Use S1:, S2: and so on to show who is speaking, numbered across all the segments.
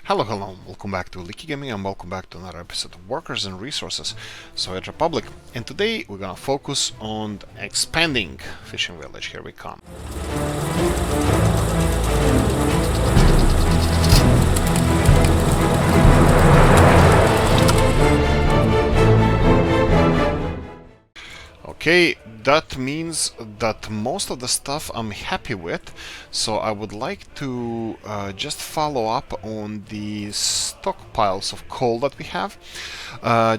S1: Hello, welcome back to Oolykee Gaming and welcome back to another episode of Workers and Resources, Soviet Republic. And today we're gonna focus on expanding fishing village. Here we come. Okay, that means that most of the stuff I'm happy with, so I would like to just follow up on the stockpiles of coal that we have.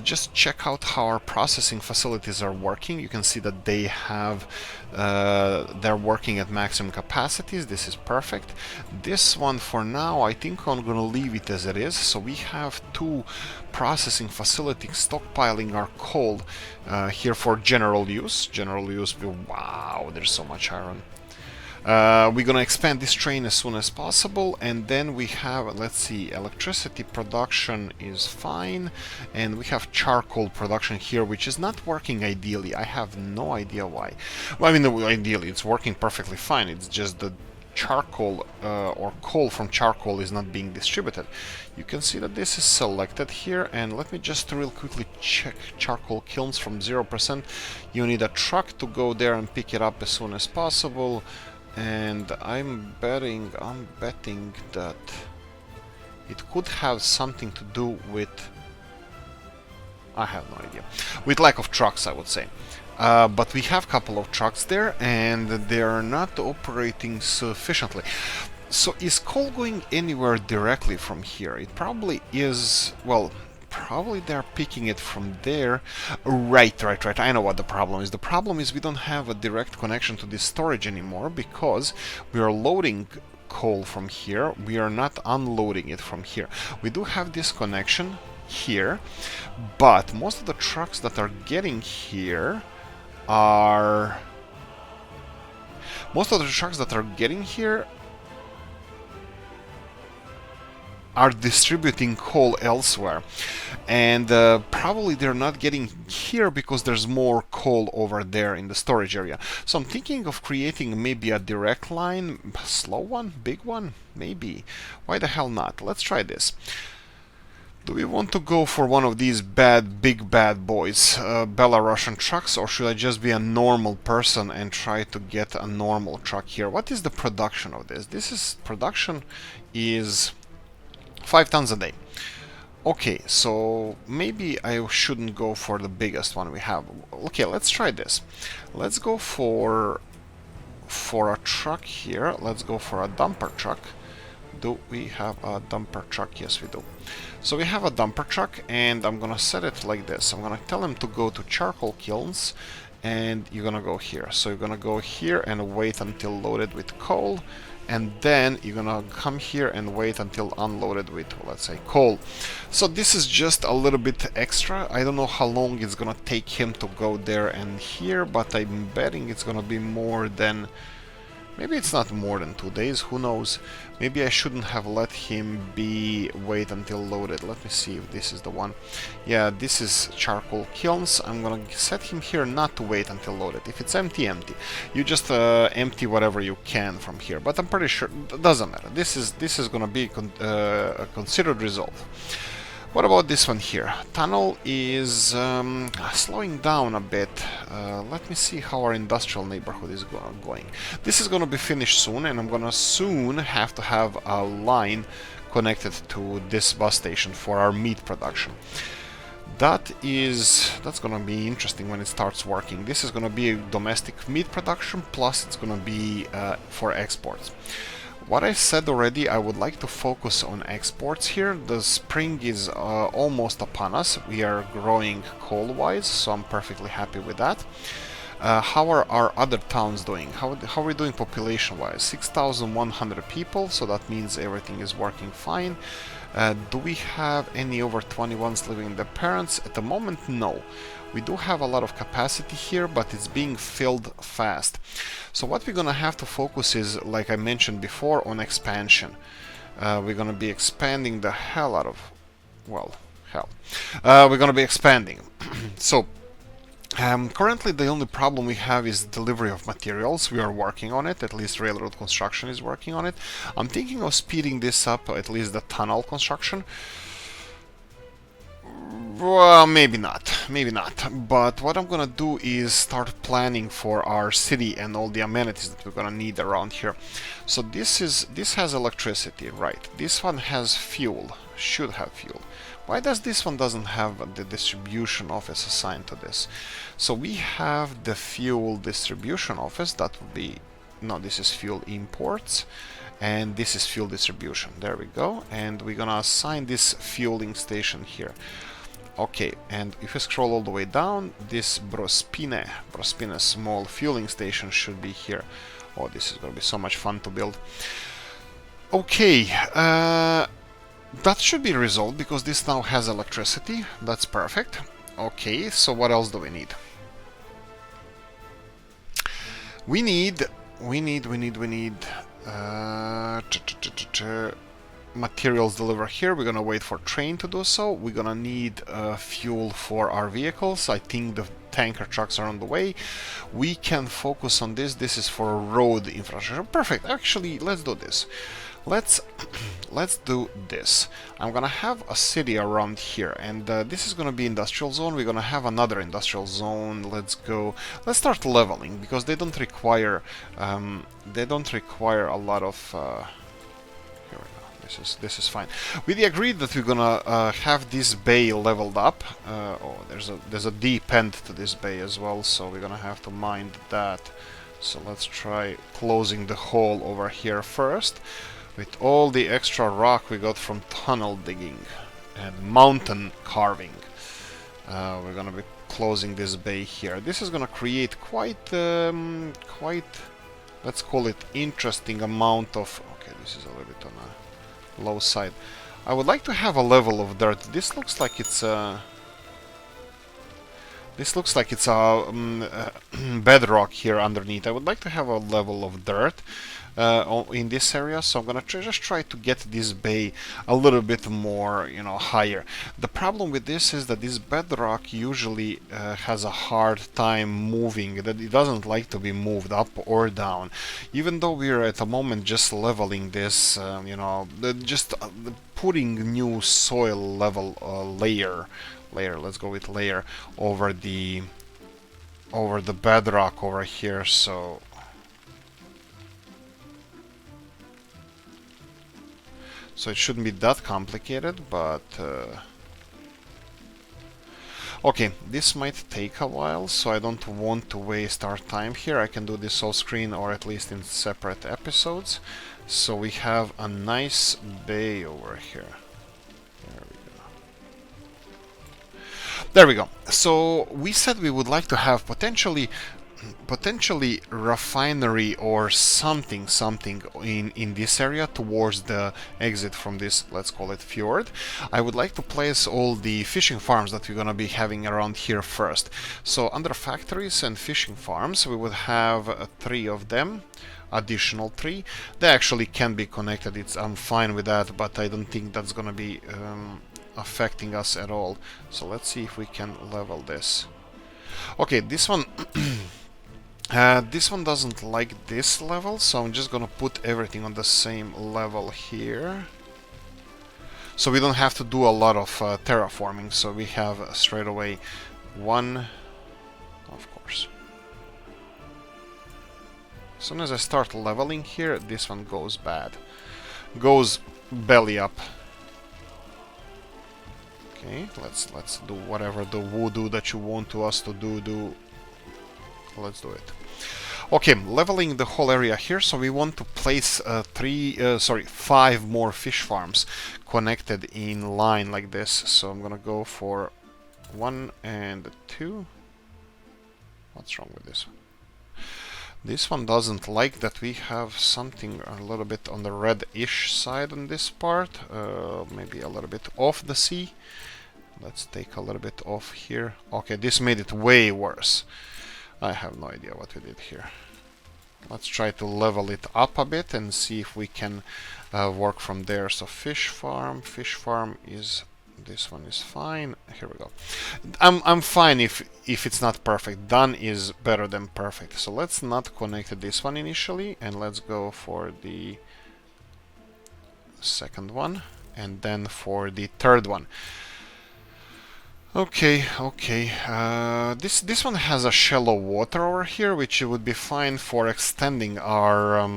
S1: Just check out how our processing facilities are working. You can see that they have they're working at maximum capacities. This is perfect. This one for now, I think I'm gonna leave it as it is. So we have two processing facilities stockpiling our coal here for general use. Wow, there's so much iron. We're gonna expand this train as soon as possible, and then we have, let's see, electricity production is fine, and we have charcoal production here, which is not working ideally. I have no idea why. Well, I mean, ideally it's working perfectly fine. It's just the charcoal or coal from charcoal is not being distributed. You can see that this is selected here, and let me just real quickly check charcoal kilns from 0%. You need a truck to go there and pick it up as soon as possible. And I'm betting that it could have something to do with, I have no idea, with lack of trucks, I would say. But we have a couple of trucks there, and they are not operating sufficiently. So is coal going anywhere directly from here? It probably is. Well, probably they're picking it from there. Right. I know what the problem is. The problem is we don't have a direct connection to this storage anymore because we are loading coal from here. We are not unloading it from here. We do have this connection here, but most of the trucks that are getting here are distributing coal elsewhere, and probably they're not getting here because there's more coal over there in the storage area. So I'm thinking of creating maybe a direct line, slow one, big one, maybe. Why the hell not? Let's try this. Do we want to go for one of these big bad boys, Belarusian trucks, or should I just be a normal person and try to get a normal truck here? What is the production of this? Production is 5 tons a day. Okay, so maybe I shouldn't go for the biggest one we have. Okay, let's try this. Let's go for a truck here. Let's go for a dumper truck. Do we have a dumper truck? Yes, we do. So we have a dumper truck, and I'm gonna set it like this. I'm gonna tell him to go to charcoal kilns, and you're gonna go here. So you're gonna go here and wait until loaded with coal, and then you're gonna come here and wait until unloaded with, let's say, coal. So this is just a little bit extra. I don't know how long it's gonna take him to go there and here, but I'm betting it's gonna be more than, maybe it's not more than 2 days, who knows. Maybe I shouldn't have let him wait until loaded. Let me see if this is the one. Yeah, this is charcoal kilns. I'm gonna set him here not to wait until loaded. If it's empty. You just empty whatever you can from here. But I'm pretty sure it doesn't matter. This is gonna be considered resolved. What about this one here? Tunnel is slowing down a bit. Let me see how our industrial neighborhood is going. This is going to be finished soon, and I'm going to soon have to have a line connected to this bus station for our meat production. That's going to be interesting when it starts working. This is going to be domestic meat production, plus it's going to be for exports. What I said already, I would like to focus on exports here. The spring is almost upon us. We are growing coal-wise, so I'm perfectly happy with that. How are our other towns doing? How are we doing population-wise? 6,100 people, so that means everything is working fine. Do we have any over 21s living with their parents? At the moment, no. We do have a lot of capacity here, but it's being filled fast. So what we're gonna have to focus is, like I mentioned before, on expansion. We're gonna be expanding the hell out of, well, hell. We're gonna be expanding. So Currently, the only problem we have is delivery of materials. We are working on it, at least railroad construction is working on it. I'm thinking of speeding this up, at least the tunnel construction. Well, maybe not, maybe not. But what I'm gonna do is start planning for our city and all the amenities that we're gonna need around here. So this has electricity, right? This one has fuel, should have fuel. Why does this one doesn't have the distribution office assigned to this? So we have the fuel distribution office. That would be, no, this is fuel imports. And this is fuel distribution. There we go. And we're gonna assign this fueling station here. Okay, and if you scroll all the way down, this Brospine small fueling station should be here. Oh, this is going to be so much fun to build. Okay, that should be resolved because this now has electricity. That's perfect. Okay, so what else do we need? We need materials delivered here. We're gonna wait for train to do so. We're gonna need fuel for our vehicles. I think the tanker trucks are on the way. We can focus on this. This is for road infrastructure. Perfect. Actually, let's do this. Let's do this. I'm gonna have a city around here, and this is gonna be industrial zone. We're gonna have another industrial zone. Let's start leveling because they don't require a lot of this is fine. We agreed that we're gonna have this bay leveled up. Oh, there's a deep end to this bay as well, so we're gonna have to mind that. So let's try closing the hole over here first. With all the extra rock we got from tunnel digging and mountain carving, we're gonna be closing this bay here. This is gonna create quite, let's call it interesting amount of. Okay, this is a little bit on a low side. I would like to have a level of dirt. This looks like it's a bedrock here underneath. I would like to have a level of dirt in this area, so I'm gonna just try to get this bay a little bit more, higher. The problem with this is that this bedrock usually has a hard time moving, that it doesn't like to be moved up or down. Even though we're at the moment just leveling this, just putting new soil level layer, let's go with layer, over the bedrock over here, so it shouldn't be that complicated, but okay, this might take a while, so I don't want to waste our time here. I can do this off screen or at least in separate episodes. So we have a nice bay over here. There we go. So we said we would like to have potentially refinery or something in this area towards the exit from this, let's call it fjord. I would like to place all the fishing farms that we're gonna be having around here first. So under factories and fishing farms we would have 3 of them. Additional 3. They actually can be connected. I'm fine with that, but I don't think that's gonna be affecting us at all. So let's see if we can level this. Okay, this one this one doesn't like this level, so I'm just gonna put everything on the same level here, so we don't have to do a lot of terraforming. So we have straight away 1, of course. As soon as I start leveling here, this one goes bad, goes belly up. Okay, let's do whatever the voodoo that you want us to do. Let's do it. Okay, leveling the whole area here, so we want to place 5 more fish farms connected in line like this. So I'm gonna go for 1 and 2. What's wrong with this one? This one doesn't like that we have something a little bit on the red-ish side on this part, maybe a little bit off the sea. Let's take a little bit off here. Okay, this made it way worse. I have no idea what we did here. Let's try to level it up a bit and see if we can work from there. So fish farm is This one is fine. Here we go. I'm fine if it's not perfect. Done is better than perfect. So let's not connect this one initially, and let's go for the second one, and then for the third one. Okay, okay. This one has a shallow water over here, which would be fine for extending our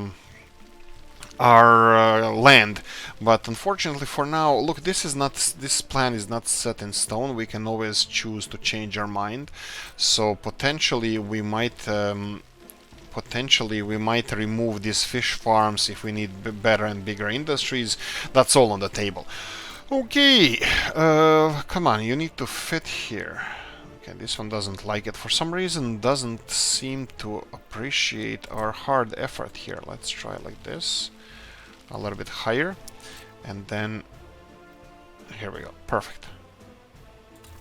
S1: land, but unfortunately for now, look, this plan is not set in stone. We can always choose to change our mind. So potentially we might remove these fish farms if we need better and bigger industries. That's all on the table. Okay, come on, you need to fit here. Okay, this one doesn't like it for some reason, doesn't seem to appreciate our hard effort here. Let's try like this, a little bit higher, and then here we go. Perfect.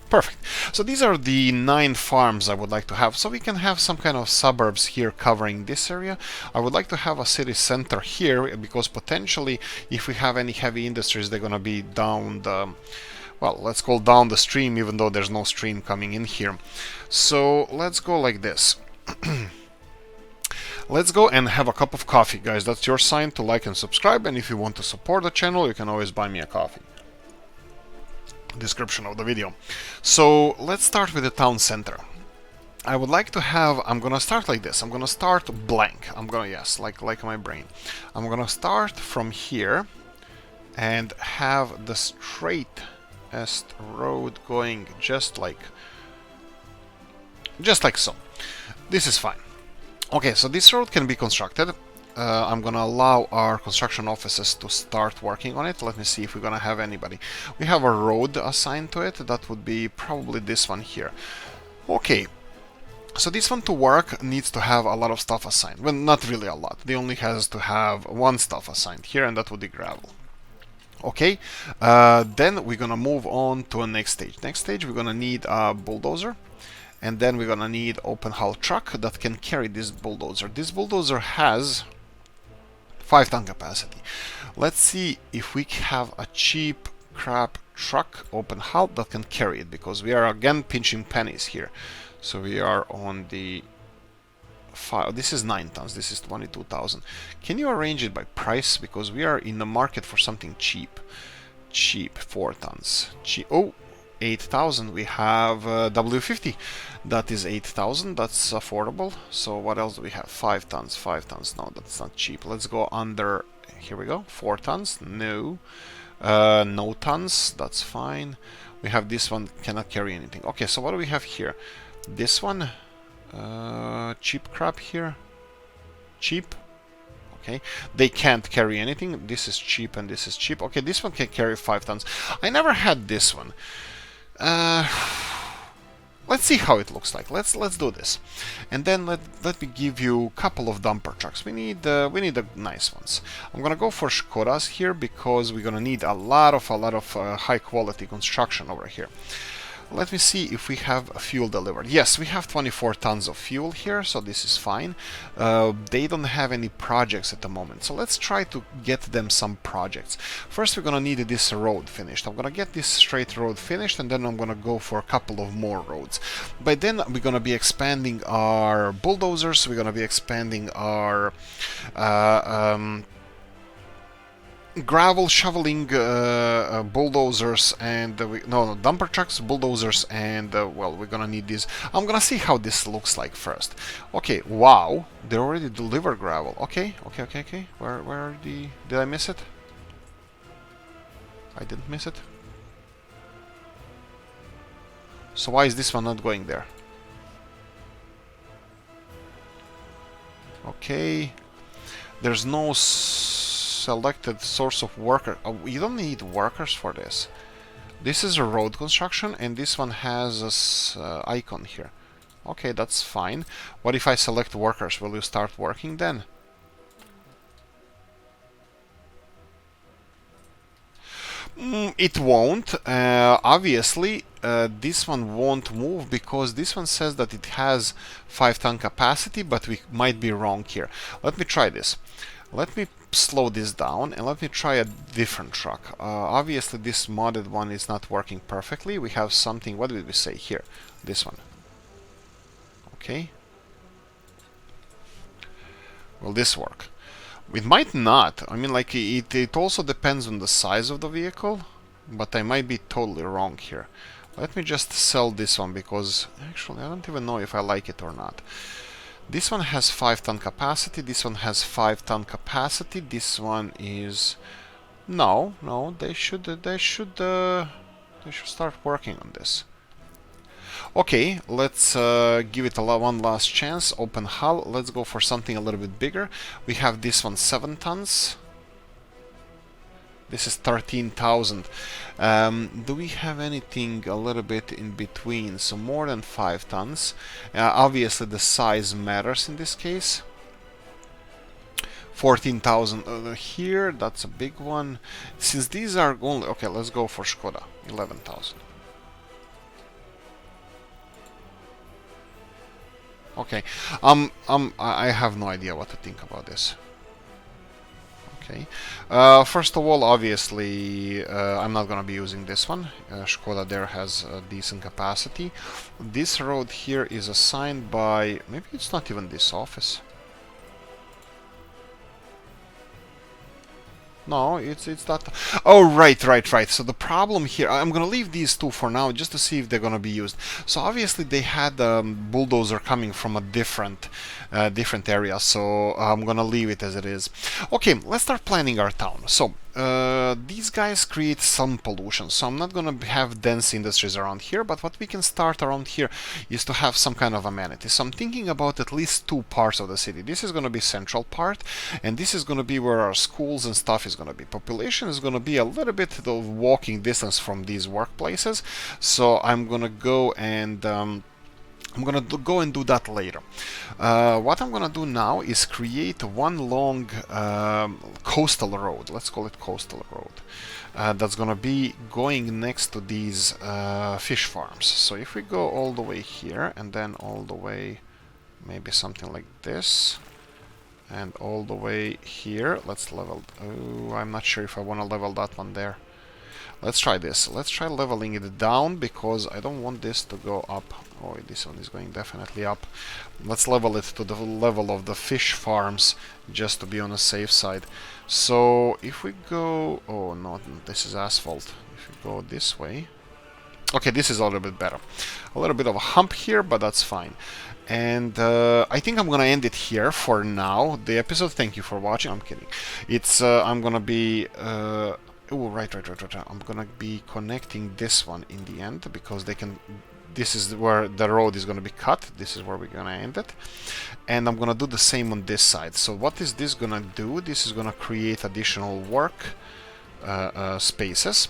S1: Perfect. So these are the 9 farms I would like to have. So we can have some kind of suburbs here covering this area. I would like to have a city center here, because potentially if we have any heavy industries, they're gonna be down the, well, let's call down the stream, even though there's no stream coming in here. So let's go like this. Let's go and have a cup of coffee, guys. That's your sign to like and subscribe, and if you want to support the channel, you can always buy me a coffee. Description of the video. So let's start with the town center. I would like to have, I'm gonna start like this. I'm gonna start blank. I'm gonna, yes, like my brain. I'm gonna start from here and have the straightest road going just like so. This is fine. Okay, so this road can be constructed. I'm gonna allow our construction offices to start working on it. Let me see if we're gonna have anybody. We have a road assigned to it. That would be probably this one here. Okay, so this one to work needs to have a lot of stuff assigned. Well, not really a lot. They only has to have one stuff assigned here, and that would be gravel. Okay, then we're gonna move on to a next stage. Next stage, we're gonna need a bulldozer. And then we're gonna need open hull truck that can carry this bulldozer. This bulldozer has 5-ton capacity. Let's see if we have a cheap crap truck open hull that can carry it, because we are again pinching pennies here. So we are on the 5. This is 9 tons. This is 22,000. Can you arrange it by price, because we are in the market for something cheap? Cheap 4 tons. Cheap. Oh, 8,000. We have W50. That is 8,000. That's affordable. So what else do we have? 5 tons. 5 tons. No, that's not cheap. Let's go under. Here we go. 4 tons. No. No tons. That's fine. We have this one. Cannot carry anything. Okay, so what do we have here? This one. Cheap crap here. Cheap. Okay, they can't carry anything. This is cheap and this is cheap. Okay, this one can carry 5 tons. I never had this one. Let's see how it looks like. Let's do this, and then let me give you a couple of dumper trucks. We need the nice ones. I'm gonna go for Škodas here, because we're gonna need a lot of high quality construction over here. Let me see if we have fuel delivered. Yes, we have 24 tons of fuel here, so this is fine. They don't have any projects at the moment, so let's try to get them some projects. First, we're gonna need this road finished. I'm gonna get this straight road finished, and then I'm gonna go for a couple of more roads. By then, we're gonna be expanding our bulldozers. We're gonna be expanding our gravel shoveling bulldozers and dumper trucks, bulldozers, and well, we're gonna need these. I'm gonna see how this looks like first. Okay, wow, they already deliver gravel. Okay. Where are the? Did I miss it? I didn't miss it. So why is this one not going there? Okay, there's no selected source of worker. Oh, you don't need workers for this. This is a road construction, and this one has this icon here. Okay, that's fine. What if I select workers? Will you start working then? It won't. Obviously, this one won't move, because this one says that it has 5-ton capacity, but we might be wrong here. Let me try this. Let me slow this down and let me try a different truck. Obviously this modded one is not working perfectly. We have something, what did we say here? This one. Okay. Will this work? It might not. I mean, like, it also depends on the size of the vehicle, but I might be totally wrong here. Let me just sell this one because actually I don't even know if I like it or not. This one has 5-ton capacity, this one has 5-ton capacity, this one is... No, they should start working on this. Okay, let's give it one last chance. Open hull. Let's go for something a little bit bigger. We have this one 7 tons. This is 13,000. Do we have anything a little bit in between? So more than 5 tons. Obviously the size matters in this case. 14,000 here, that's a big one. Since these are only... Okay, let's go for Skoda. 11,000. Okay, I have no idea what to think about this. Okay, first of all, obviously, I'm not gonna be using this one. Skoda there has a decent capacity. This road here is assigned by... Maybe it's not even this office. No, it's that. Oh, right. So the problem here, I'm gonna leave these two for now, just to see if they're gonna be used. So obviously they had bulldozer coming from a different area, so I'm gonna leave it as it is. Okay, let's start planning our town. So these guys create some pollution, so I'm not gonna have dense industries around here, but what we can start around here is to have some kind of amenities. So I'm thinking about at least 2 parts of the city. This is gonna be central part, and this is gonna be where our schools and stuff is gonna be. Population is gonna be a little bit of walking distance from these workplaces, so I'm gonna go and do that later. What I'm gonna do now is create one long coastal road. Let's call it coastal road. That's gonna be going next to these fish farms. So if we go all the way here and then all the way, maybe something like this, and all the way here, let's level... Oh, I'm not sure if I want to level that one there. Let's try this. Let's try leveling it down because I don't want this to go up. Oh, this one is going definitely up. Let's level it to the level of the fish farms just to be on the safe side. So if we go... Oh, no, this is asphalt. If we go this way... Okay, this is a little bit better. A little bit of a hump here, but that's fine. And I think I'm gonna end it here for now. The episode. Thank you for watching. I'm kidding. It's I'm gonna be... Oh, right. I'm gonna be connecting this one in the end because they can... This is where the road is gonna be cut. This is where we're gonna end it. And I'm gonna do the same on this side. So what is this gonna do? This is gonna create additional work spaces.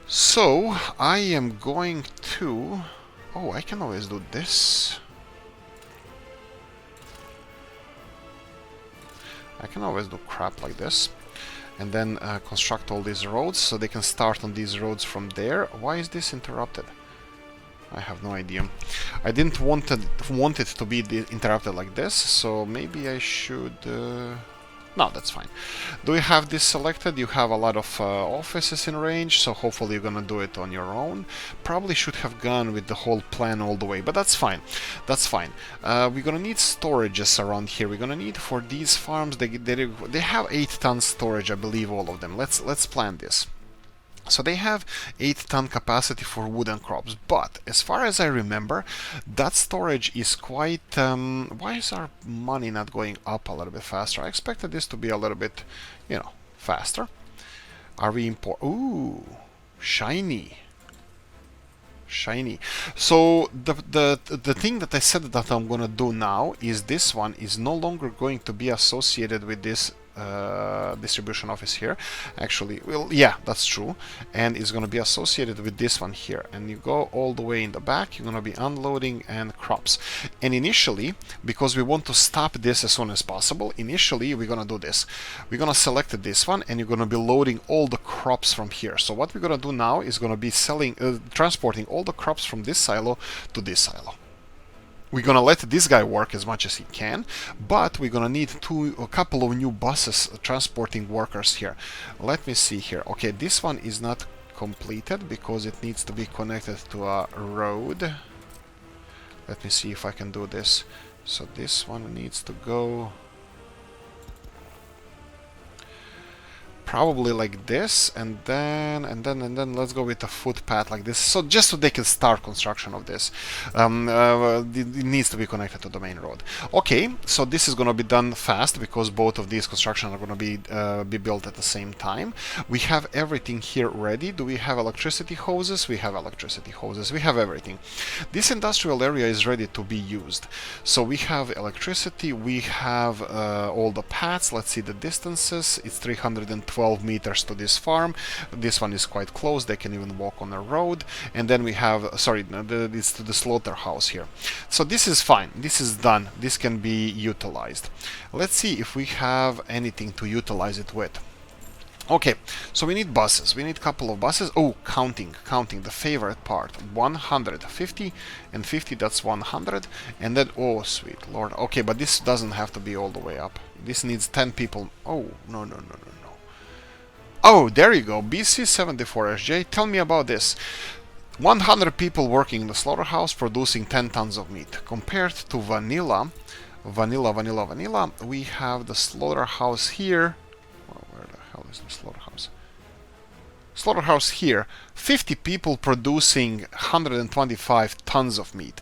S1: So I am going to... Oh, I can always do this. I can always do crap like this. And then construct all these roads so they can start on these roads from there. Why is this interrupted? I have no idea. I didn't want it to be interrupted like this, so maybe I should... No, that's fine. Do you have this selected? You have a lot of offices in range, so hopefully you're gonna do it on your own. Probably should have gone with the whole plan all the way, but that's fine. That's fine. We're gonna need storages around here. We're gonna need for these farms. They have 8-ton storage, I believe, all of them. Let's plan this. So they have 8-ton capacity for wood and crops, but as far as I remember, that storage is quite... why is our money not going up a little bit faster? I expected this to be a little bit, you know, faster. Are we Ooh, shiny. So the thing that I said that I'm gonna do now is this one is no longer going to be associated with this distribution office here. Actually, well, yeah, that's true, and it's going to be associated with this one here. And you go all the way in the back, you're going to be unloading and crops. And initially, because we want to stop this as soon as possible, initially we're going to do this. We're going to select this one, and you're going to be loading all the crops from here. So what we're going to do now is going to be transporting all the crops from this silo to this silo. We're gonna let this guy work as much as he can, but we're gonna need a couple of new buses transporting workers here. Let me see here. Okay, this one is not completed because it needs to be connected to a road. Let me see if I can do this. So this one needs to go probably like this, and then let's go with a footpath like this, so just so they can start construction of this. It needs to be connected to the main road. Okay, so this is going to be done fast because both of these constructions are going to be built at the same time. We have everything here ready. Do we have electricity hoses? We have electricity hoses. We have everything. This industrial area is ready to be used. So we have electricity. We have all the paths. Let's see the distances. It's 312 meters to this farm. This one is quite close. They can even walk on a road. And then we have, sorry, it's to the slaughterhouse here. So this is fine. This is done. This can be utilized. Let's see if we have anything to utilize it with. Okay, so we need buses. We need a couple of buses. Oh, counting, the favorite part. 150 and 50, that's 100. And then, oh, sweet lord. Okay, but this doesn't have to be all the way up. This needs 10 people. Oh, no. Oh, there you go. BC74SJ. Tell me about this. 100 people working in the slaughterhouse producing 10 tons of meat. Compared to vanilla, we have the slaughterhouse here. Well, where the hell is the slaughterhouse? Slaughterhouse here. 50 people producing 125 tons of meat.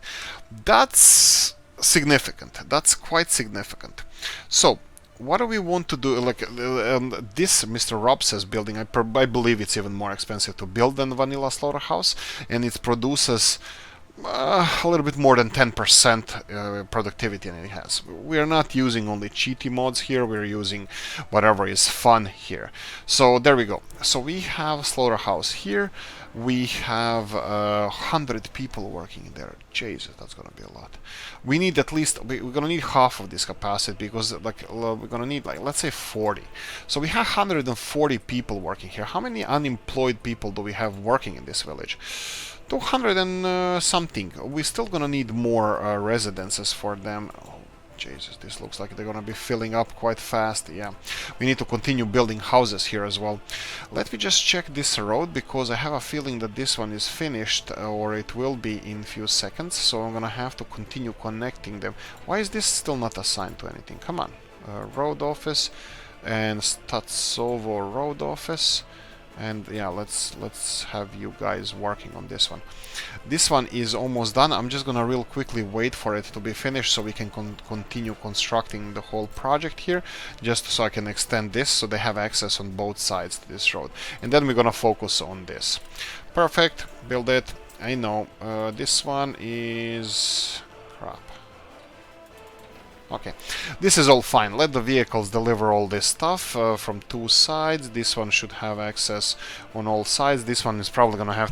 S1: That's significant. That's quite significant. So, what do we want to do? Like this Mr. Rob says building, I believe it's even more expensive to build than vanilla slaughterhouse, and it produces a little bit more than 10% productivity than it has. We are not using only cheaty mods here, we're using whatever is fun here. So there we go. So we have slaughterhouse here. We have 100 people working there. Jesus, that's gonna be a lot. We need at least, we're gonna need half of this capacity because like we're gonna need like, let's say 40. So we have 140 people working here. How many unemployed people do we have working in this village? 200 and something. We're still gonna need more residences for them. Oh, Jesus, this looks like they're gonna be filling up quite fast. Yeah, we need to continue building houses here as well. Let me just check this road because I have a feeling that this one is finished or it will be in a few seconds. So I'm gonna have to continue connecting them. Why is this still not assigned to anything? Come on, road office and Statsovo road office. And yeah, let's have you guys working on this one. This one is almost done. I'm just gonna real quickly wait for it to be finished so we can continue constructing the whole project here, just so I can extend this so they have access on both sides to this road. And then we're gonna focus on this. Perfect, build it. I know, this one is crap. Okay, this is all fine. Let the vehicles deliver all this stuff from two sides. This one should have access on all sides. This one is probably going to have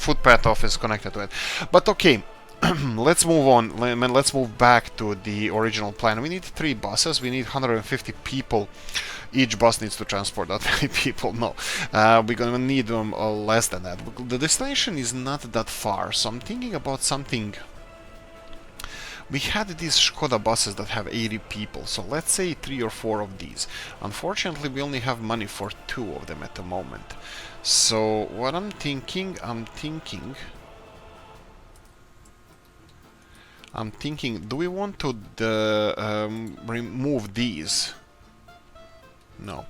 S1: footpath office connected to it. But okay, let's move on. Let's move back to the original plan. We need 3 buses. We need 150 people. Each bus needs to transport that many people. No, we're going to need less than that. The destination is not that far, so I'm thinking about something. We had these Skoda buses that have 80 people, so let's say 3 or 4 of these. Unfortunately, we only have money for 2 of them at the moment. So what I'm thinking, do we want to remove these? No,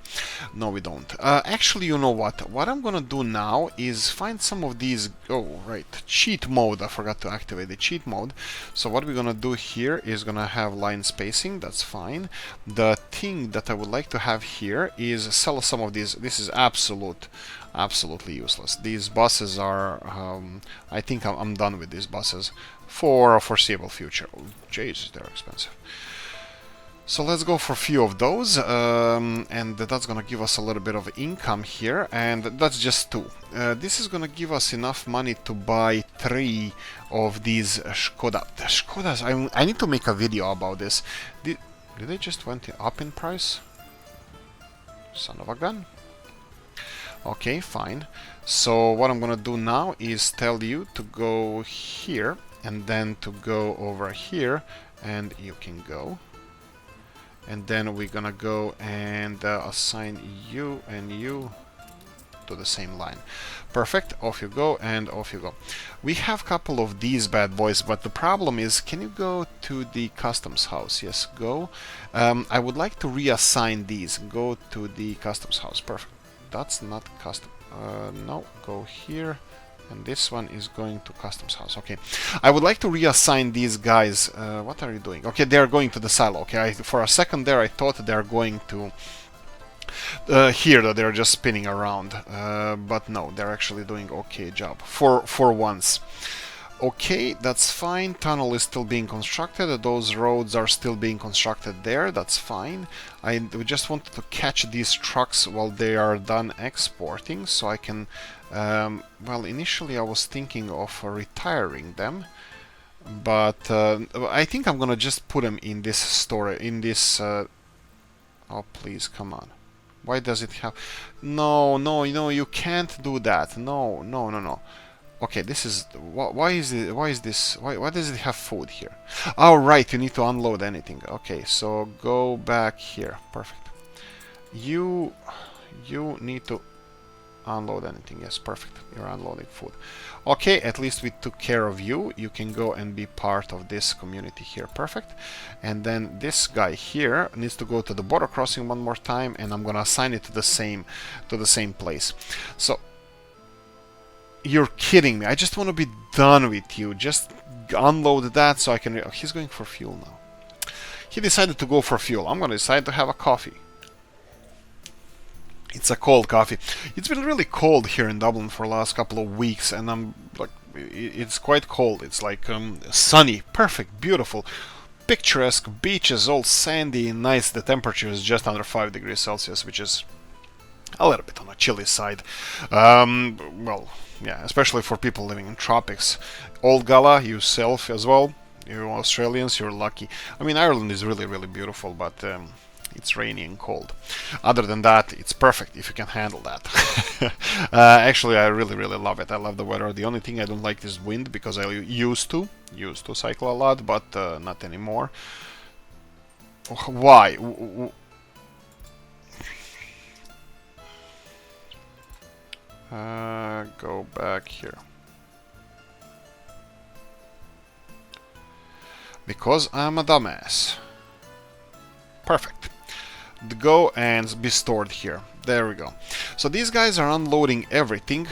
S1: we don't. Actually, you know what? What I'm gonna do now is find some of these. Oh, right, cheat mode. I forgot to activate the cheat mode. So what we're gonna do here is gonna have line spacing. That's fine. The thing that I would like to have here is sell some of these. This is absolutely useless. These buses are. I think I'm done with these buses for a foreseeable future. Oh, Jesus, they're expensive. So let's go for a few of those, and that's gonna give us a little bit of income here, and that's just 2. This is gonna give us enough money to buy 3 of these Skodas. I need to make a video about this. Did they just went up in price? Son of a gun. Okay, fine. So what I'm gonna do now is tell you to go here and then to go over here, and you can go. And then we're gonna go and assign you and you to the same line. Perfect. Off you go, and off you go. We have a couple of these bad boys, but the problem is, can you go to the customs house? Yes, go. I would like to reassign these. Go to the customs house. Perfect. That's not custom. No, go here. And this one is going to customs house. Okay, I would like to reassign these guys. What are you doing? Okay, they're going to the silo. Okay, for a second there I thought they're going to here, that they're just spinning around, but no, they're actually doing okay job for once. Okay, that's fine. Tunnel is still being constructed. Those roads are still being constructed there. That's fine. I just wanted to catch these trucks while they are done exporting, so I can. Well, initially I was thinking of retiring them, but I think I'm gonna just put them in this store. In this. Oh, please, come on. Why does it have... No, no, no, you can't do that. No, no, no, no. Okay, this is... Why is it... Why is this... Why does it have food here? Oh, right, you need to unload anything. Okay, so go back here. Perfect. You need to unload anything. Yes, perfect. You're unloading food. Okay, at least we took care of you. You can go and be part of this community here. Perfect. And then this guy here needs to go to the border crossing one more time, and I'm gonna assign it to the same place. So you're kidding me. I just want to be done with you. Just unload that so I can... Oh, he's going for fuel now. He decided to go for fuel. I'm gonna decide to have a coffee. It's a cold coffee. It's been really cold here in Dublin for the last couple of weeks, and I'm like, it's quite cold. It's like sunny, perfect, beautiful, picturesque beaches, all sandy and nice. The temperature is just under 5 degrees Celsius, which is a little bit on the chilly side. Well, yeah, especially for people living in tropics. Old Gala, yourself as well. You Australians, you're lucky. I mean, Ireland is really, really beautiful, but it's rainy and cold. Other than that, it's perfect if you can handle that. Actually, I really, really love it. I love the weather. The only thing I don't like is wind, because I used to cycle a lot, but not anymore. Why? Go back here. Because I'm a dumbass. Perfect. Go and be stored here. There we go. So these guys are unloading everything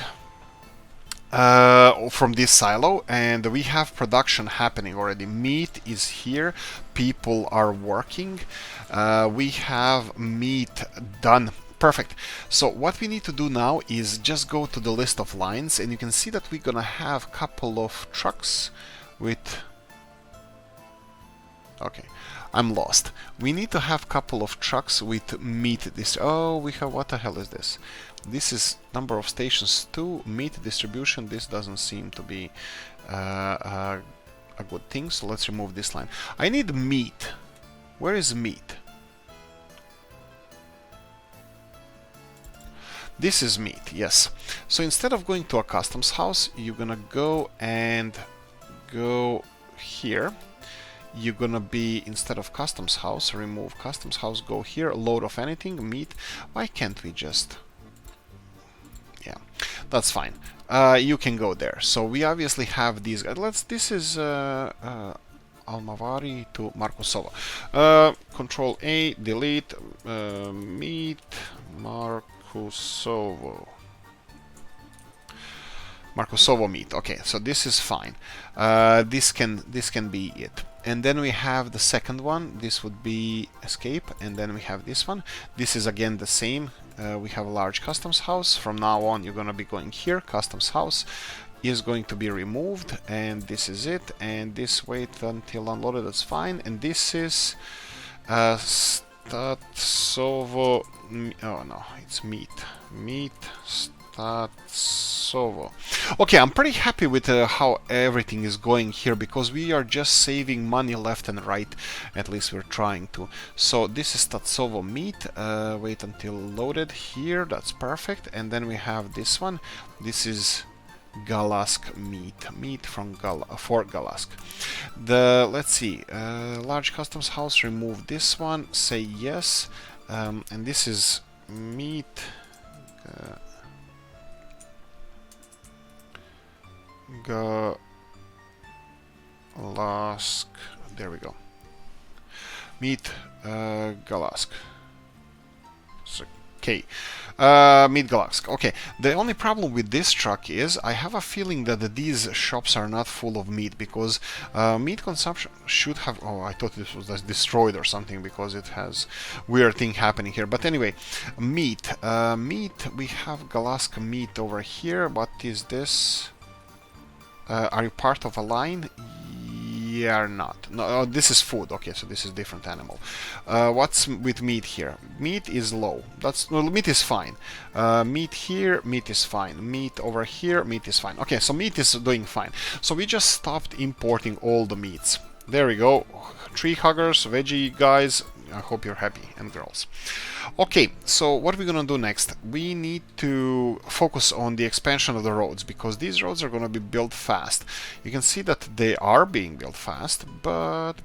S1: from this silo, and we have production happening already. Meat is here. People are working. We have meat done. Perfect. So what we need to do now is just go to the list of lines, and you can see that we're gonna have a couple of trucks with... Okay, I'm lost. We need to have a couple of trucks with meat. Oh, we have... What the hell is this? This is number of stations 2, meat distribution. This doesn't seem to be a good thing, so let's remove this line. I need meat. Where is meat? This is meat, yes. So instead of going to a customs house, you're gonna go and go here. You're gonna be, instead of customs house, remove customs house, go here, load of anything, meat. Why can't we just... Yeah, that's fine. You can go there. So we obviously have these guys. This is Almavari to Markusovo. Control A, delete, meat, Markusovo. Markusovo meat. Okay, so this is fine. This can be it. And then we have the second one. This would be escape, and then we have this one. This is again the same. We have a large customs house. From now on, you're gonna be going here. Customs house is going to be removed, and this is it. And this wait until unloaded. That's fine. And this is Statsovo. Oh no, it's meat. Meat. Statsovo. Okay, I'm pretty happy with how everything is going here, because we are just saving money left and right. At least we're trying to. So this is Statsovo meat. Wait until loaded here. That's perfect. And then we have this one. This is Galask meat from for Galask. Let's see, large customs house, remove this one, say yes, and this is meat. Galask, there we go. Meat Galask. Okay, Meat Galask. Okay, the only problem with this truck is I have a feeling that these shops are not full of meat, because meat consumption should have... Oh, I thought this was destroyed or something because it has weird thing happening here. But anyway, meat. We have Galask meat over here. What is this? Are you part of a line? Yeah, or not. No, oh, this is food. Okay, so this is different animal. What's with meat here? Meat is low. Well, meat is fine. Meat here, meat is fine. Meat over here, meat is fine. Okay, so meat is doing fine. So we just stopped importing all the meats. There we go. Tree huggers, veggie guys. I hope you're happy, and girls. Okay, so what we're gonna do next? We need to focus on the expansion of the roads, because these roads are gonna be built fast. You can see that they are being built fast, but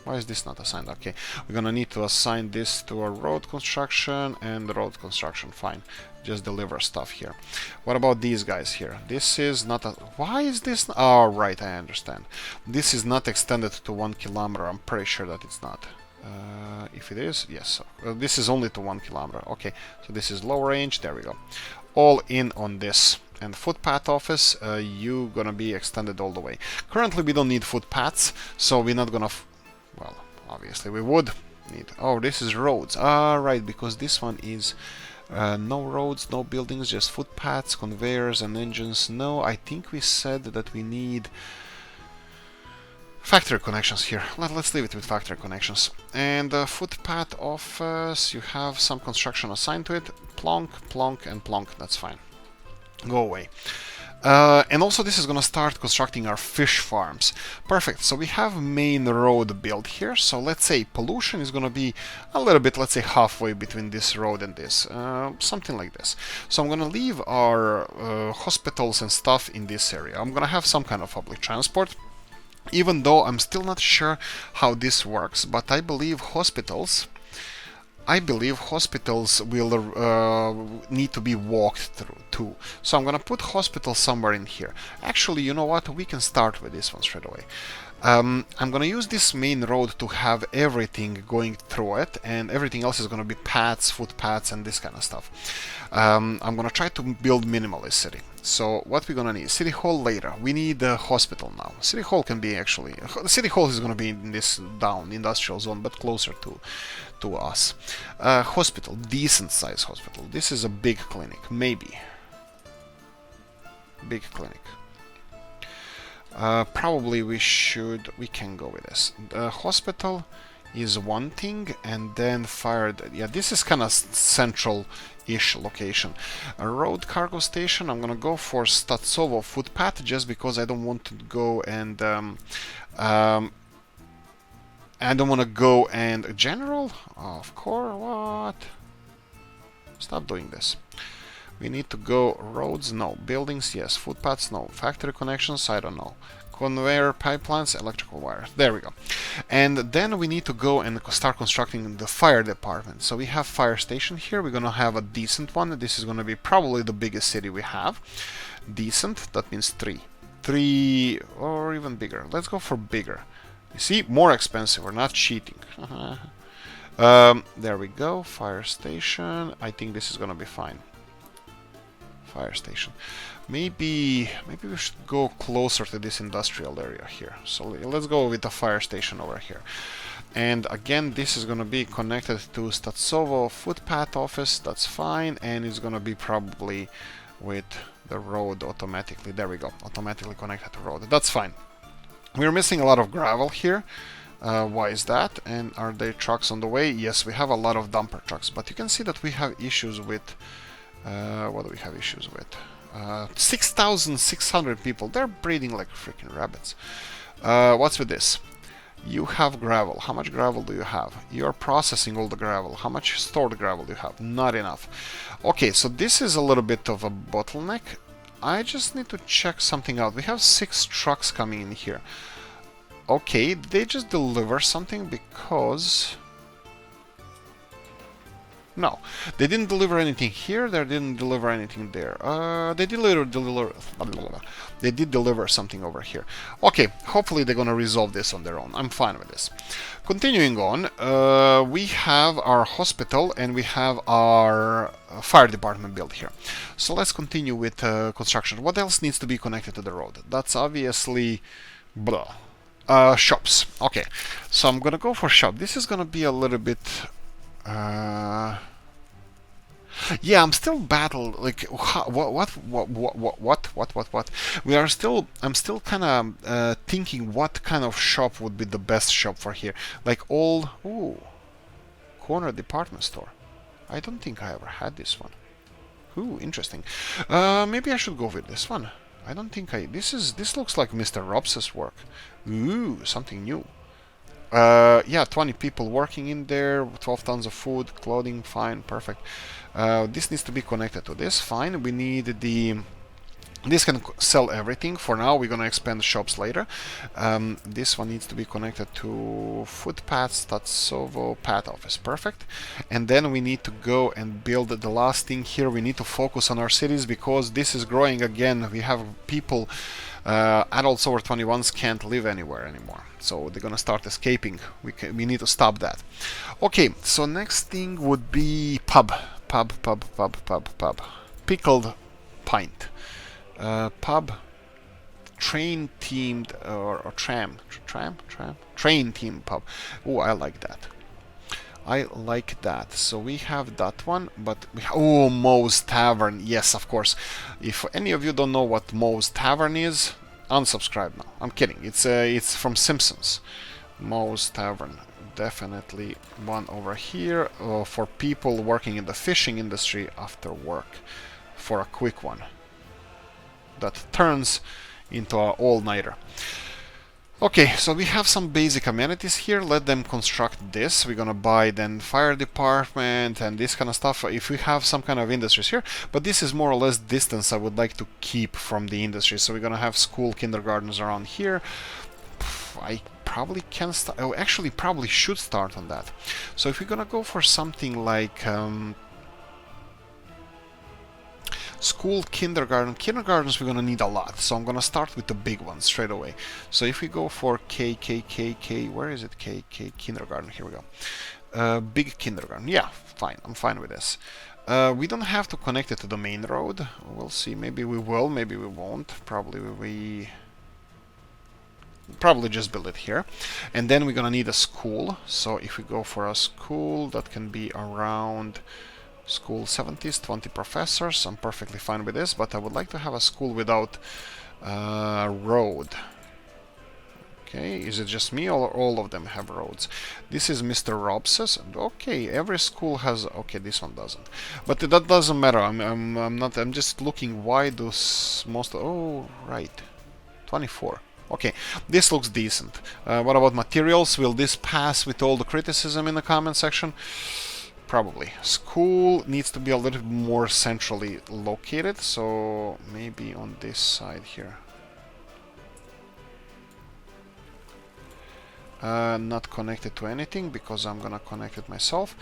S1: why is this not assigned? Okay, we're gonna need to assign this to our road construction and road construction. Fine, just deliver stuff here. What about these guys here? This is not a... Why is this... Oh, right, I understand. This is not extended to 1 kilometer. I'm pretty sure that it's not. If it is, yes. This is only to 1 kilometer. Okay, so this is low range. There we go. All in on this. And footpath office, you gonna be extended all the way. Currently, we don't need footpaths, so we're not gonna... Well, obviously we would need... Oh, this is roads. Ah, right, because this one is no roads, no buildings, just footpaths, conveyors and engines. No, I think we said that we need factory connections here. Let's leave it with factory connections. And footpath office, you have some construction assigned to it. Plonk, plonk, and plonk. That's fine. Go away. And also this is gonna start constructing our fish farms. Perfect, so we have main road built here, so let's say pollution is gonna be a little bit, let's say halfway between this road and this, something like this. So I'm gonna leave our hospitals and stuff in this area. I'm gonna have some kind of public transport, even though I'm still not sure how this works, but I believe hospitals will need to be walked through too. So I'm gonna put hospitals somewhere in here. Actually, you know what? We can start with this one straight away. I'm gonna use this main road to have everything going through it, and everything else is gonna be paths, footpaths, and this kind of stuff. I'm gonna try to build minimalist city. So what we're gonna need? City hall later. We need a hospital now. City hall can be actually... City hall is gonna be in this down industrial zone, but closer to us. Hospital, decent size hospital. This is a big clinic, maybe. Big clinic. Probably we can go with this. The hospital is one thing, and then fire... Yeah, this is kind of central-ish location. A road cargo station, I'm gonna go for Statsovo footpath, just because I don't want to go and... I don't want to go and... General? Oh, of course, what? Stop doing this. We need to go roads, no. Buildings, yes. Footpaths, no. Factory connections, I don't know. Conveyor pipelines, electrical wires. There we go. And then we need to go and start constructing the fire department. So we have fire station here. We're going to have a decent one. This is going to be probably the biggest city we have. Decent, that means 3. 3 or even bigger. Let's go for bigger. You see, more expensive. We're not cheating. There we go. Fire station. I think this is going to be fine. Fire station. Maybe we should go closer to this industrial area here. So let's go with the fire station over here. And again, this is going to be connected to Statsovo footpath office. That's fine. And it's going to be probably with the road automatically. There we go. Automatically connected to road. That's fine. We're missing a lot of gravel here. Why is that? And are there trucks on the way? Yes, we have a lot of dumper trucks. But you can see that we have issues with... what do we have issues with? 6,600 people. They're breeding like freaking rabbits. What's with this? You have gravel. How much gravel do you have? You're processing all the gravel. How much stored gravel do you have? Not enough. Okay, so this is a little bit of a bottleneck. I just need to check something out. We have 6 trucks coming in here. Okay, they just deliver something because... No, they didn't deliver anything here. They didn't deliver anything there. They did They did deliver something over here. Okay, hopefully they're gonna resolve this on their own. I'm fine with this. Continuing on, we have our hospital and we have our fire department built here. So let's continue with construction. What else needs to be connected to the road? That's obviously blah. Shops. Okay, so I'm gonna go for shop. This is gonna be a little bit. Yeah, I'm still what? We are still. I'm still kind of thinking what kind of shop would be the best shop for here. Like corner department store. I don't think I ever had this one. Ooh, interesting. Maybe I should go with this one. I don't think I. This looks like Mr. Robs's work. Ooh, something new. Yeah, 20 people working in there, 12 tons of food, clothing, fine, perfect. This needs to be connected to this, fine. We need this can sell everything. For now, we're gonna expand the shops later. This one needs to be connected to footpaths, Tatsovo, path office, perfect. And then we need to go and build the last thing here. We need to focus on our cities because this is growing again. We have people, adults over 21s can't live anywhere anymore. So they're gonna start escaping. We need to stop that. Okay, so next thing would be pub. Pickled pint. Pub, train themed or train themed pub. Oh, I like that. I like that. So we have that one, but Moe's Tavern. Yes, of course. If any of you don't know what Moe's Tavern is, unsubscribe now. I'm kidding. It's from Simpsons. Moe's Tavern. Definitely one over here for people working in the fishing industry after work for a quick one that turns into an all-nighter. Okay, so we have some basic amenities here. Let them construct this. We're gonna buy then fire department and this kind of stuff if we have some kind of industries here. But this is more or less distance I would like to keep from the industry. So we're gonna have school, kindergartens around here. I probably can start. Oh, actually, probably should start on that. So if we're gonna go for something like school, kindergartens we're gonna need a lot. So I'm gonna start with the big ones straight away. So if we go for K, where is it? K, kindergarten. Here we go. Big kindergarten. Yeah, fine. I'm fine with this. We don't have to connect it to the main road. We'll see. Maybe we will. Maybe we won't. Probably just build it here. And then we're gonna need a school. So if we go for a school, that can be around school 70s, 20 professors. I'm perfectly fine with this, but I would like to have a school without road. Okay, is it just me or all of them have roads? This is Mr. Robs's. Okay, every school has. Okay, this one doesn't, but that doesn't matter. I'm just looking. Why does most? Oh, right, 24. Okay, this looks decent. What about materials? Will this pass with all the criticism in the comment section? Probably. School needs to be a little more centrally located, so maybe on this side here. Not connected to anything because I'm gonna connect it myself.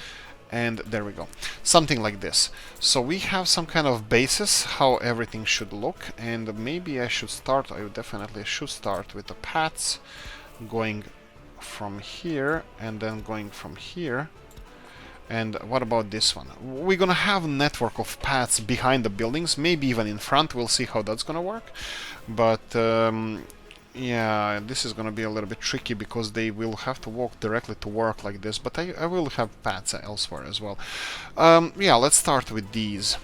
S1: And there we go. Something like this. So we have some kind of basis how everything should look, and maybe I definitely should start with the paths going from here and then going from here. And what about this one? We're gonna have a network of paths behind the buildings, maybe even in front. We'll see how that's gonna work. But yeah, this is gonna be a little bit tricky because they will have to walk directly to work like this. But I will have paths elsewhere as well. Yeah, let's start with these.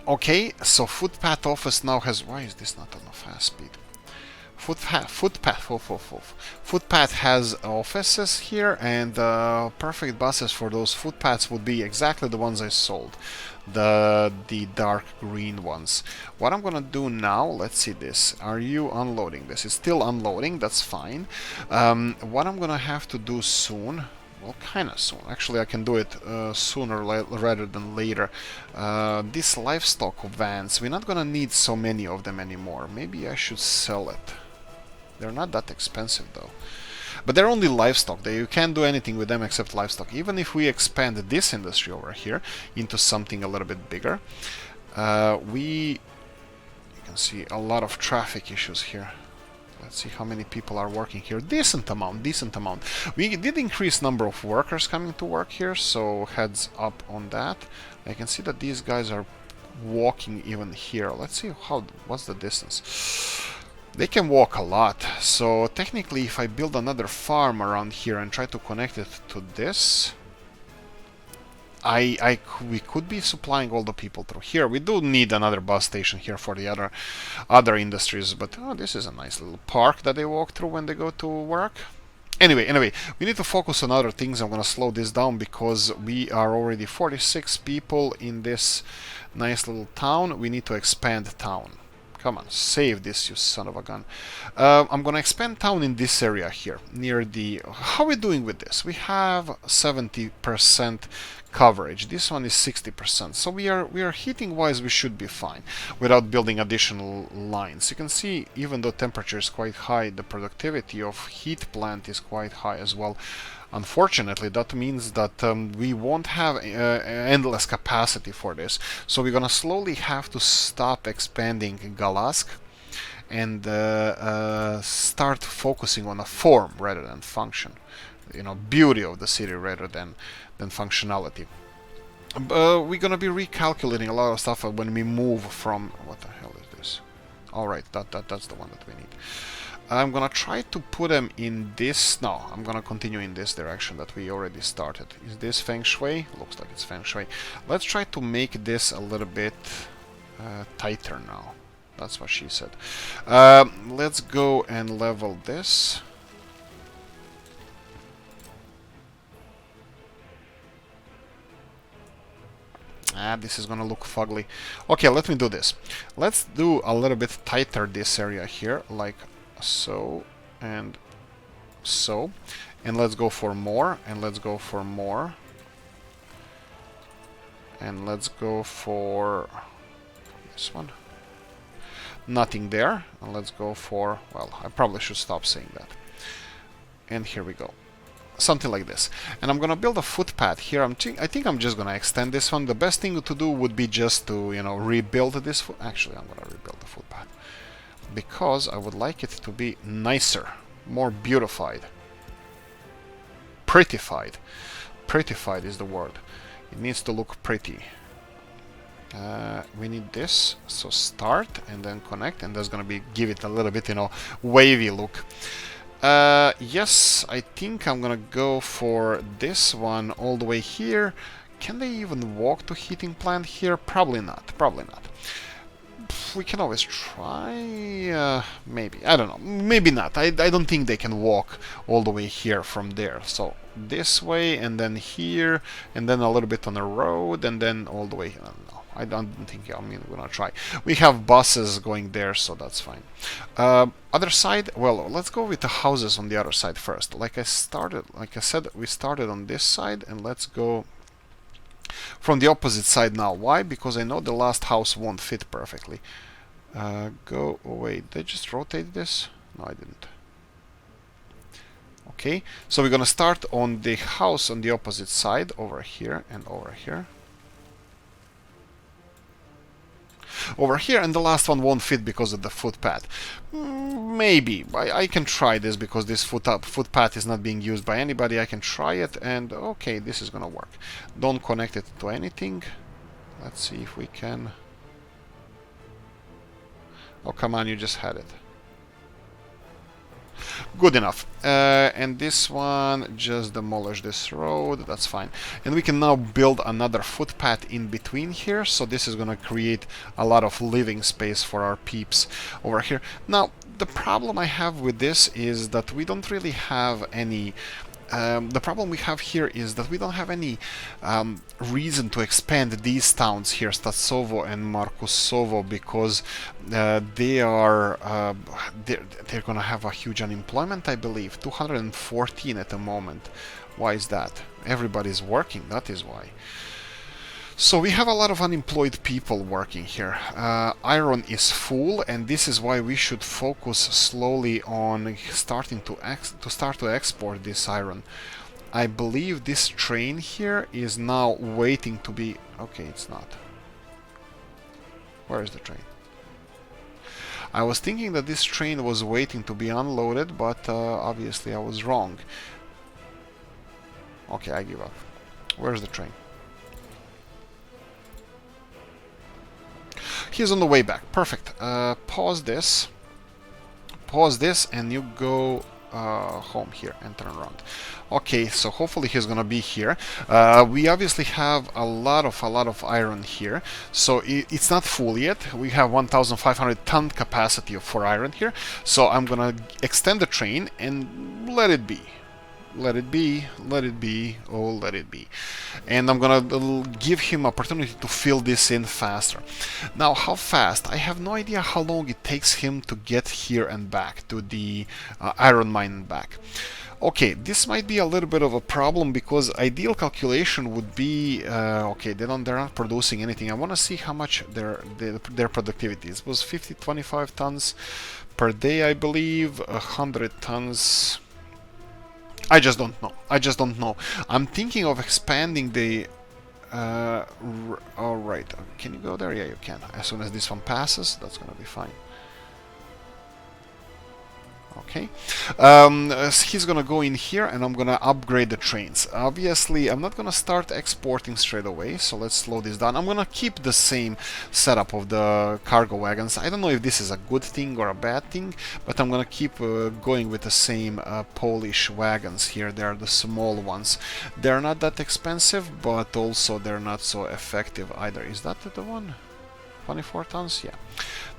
S1: Okay, so footpath office now has... Why is this not on a fast speed? Footpath has offices here, and perfect buses for those footpaths would be exactly the ones I sold, the dark green ones. What I'm gonna do now, let's see this. Are you unloading this? It's still unloading. That's fine. What I'm gonna have to do soon. Well, kind of soon. Actually, I can do it sooner rather than later. These livestock vans, we're not gonna need so many of them anymore. Maybe I should sell it. They're not that expensive though. But they're only livestock. You can't do anything with them except livestock. Even if we expand this industry over here into something a little bit bigger, you can see a lot of traffic issues here. Let's see how many people are working here. Decent amount, decent amount. We did increase number of workers coming to work here, so heads up on that. I can see that these guys are walking even here. Let's see what's the distance. They can walk a lot, so technically if I build another farm around here and try to connect it to this, we could be supplying all the people through here. We do need another bus station here for the other industries, but oh, this is a nice little park that they walk through when they go to work. Anyway, we need to focus on other things. I'm gonna slow this down because we are already 46 people in this nice little town. We need to expand town. Come on, save this, you son of a gun. I'm gonna expand town in this area here, near the... How are we doing with this? We have 70% coverage. This one is 60%. So we are heating-wise, we should be fine without building additional lines. You can see, even though temperature is quite high, the productivity of heat plant is quite high as well. Unfortunately, that means that we won't have endless capacity for this. So we're gonna slowly have to stop expanding Galask and start focusing on a form rather than function. You know, beauty of the city rather than functionality. We're gonna be recalculating a lot of stuff when we move from... What the hell is this? Alright, that's the one that we need. I'm gonna try to put them in this... No, I'm gonna continue in this direction that we already started. Is this Feng Shui? Looks like it's Feng Shui. Let's try to make this a little bit tighter now. That's what she said. Let's go and level this. This is gonna look fugly. Okay, let me do this. Let's do a little bit tighter this area here, like so and so. And let's go for more, and let's go for more. And let's go for this one. Nothing there. And let's go for... Well, I probably should stop saying that. And here we go. Something like this. And I'm gonna build a footpath here. I think I'm just gonna extend this one. The best thing to do would be just to, you know, rebuild this Actually, I'm gonna rebuild the footpath because I would like it to be nicer, more beautified, prettified. Prettified is the word. It needs to look pretty. We need this, so start and then connect, and that's gonna be give it a little bit, you know, wavy look. Yes, I think I'm gonna go for this one all the way here. Can they even walk to heating plant here? Probably not. Probably not. We can always try. Maybe. I don't know. Maybe not. I don't think they can walk all the way here from there. So this way, and then here, and then a little bit on the road, and then all the way. I don't know. I don't think we're gonna try. We have buses going there, so that's fine. Other side, well, let's go with the houses on the other side first. Like I said, we started on this side, and let's go from the opposite side now. Why? Because I know the last house won't fit perfectly. Go away. Did I just rotate this? No, I didn't. Okay, so we're gonna start on the house on the opposite side, over here and over here. Over here, and the last one won't fit because of the footpath. Maybe. I can try this because this footpath is not being used by anybody. I can try it, and okay, this is gonna work. Don't connect it to anything. Let's see if we can... Oh, come on, you just had it. Good enough. And this one, just demolish this road. That's fine. And we can now build another footpath in between here. So this is going to create a lot of living space for our peeps over here. Now, the problem I have with this is that we don't really have any... the problem we have here is that we don't have any reason to expand these towns here, Stassovo and Markusovo, because they're going to have a huge unemployment, I believe. 214 at the moment. Why is that? Everybody's working, that is why. So we have a lot of unemployed people working here. Iron is full, and this is why we should focus slowly on starting to export this iron. I believe this train here is now waiting to be... Okay, it's not. Where is the train? I was thinking that this train was waiting to be unloaded, but obviously I was wrong. Okay, I give up. Where's the train? He's on the way back. Perfect. Pause this, and you go home here and turn around. Okay, so hopefully he's gonna be here. We obviously have a lot of iron here, so it's not full yet. We have 1,500 ton capacity for iron here, so I'm gonna extend the train and let it be. Let it be, let it be, oh let it be. And I'm gonna give him opportunity to fill this in faster. Now, how fast? I have no idea how long it takes him to get here and back, to the iron mine and back. Okay, this might be a little bit of a problem, because ideal calculation would be okay, they're not producing anything. I want to see how much their productivity is. It was 25 tons per day, I believe. 100 tons. I just don't know. I'm thinking of expanding the... Alright, can you go there? Yeah, you can. As soon as this one passes, that's gonna be fine. Okay. He's gonna go in here, and I'm gonna upgrade the trains. Obviously, I'm not gonna start exporting straight away, so let's slow this down. I'm gonna keep the same setup of the cargo wagons. I don't know if this is a good thing or a bad thing, but I'm gonna keep going with the same Polish wagons here. They're the small ones. They're not that expensive, but also they're not so effective either. Is that the one? 24 tons? Yeah.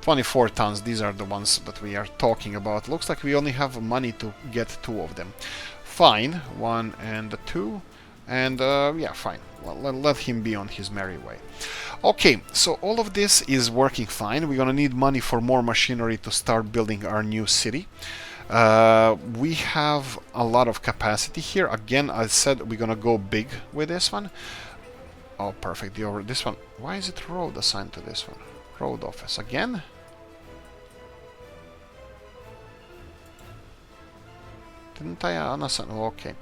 S1: 24 tons, these are the ones that we are talking about. Looks like we only have money to get 2 of them. Fine, 1 and 2. And yeah, fine. Let him be on his merry way. Okay, so all of this is working fine. We're gonna need money for more machinery to start building our new city. We have a lot of capacity here. Again, I said we're gonna go big with this one. Oh, perfect. This one. Why is it road assigned to this one? Road office again? Didn't I unassign? Okay.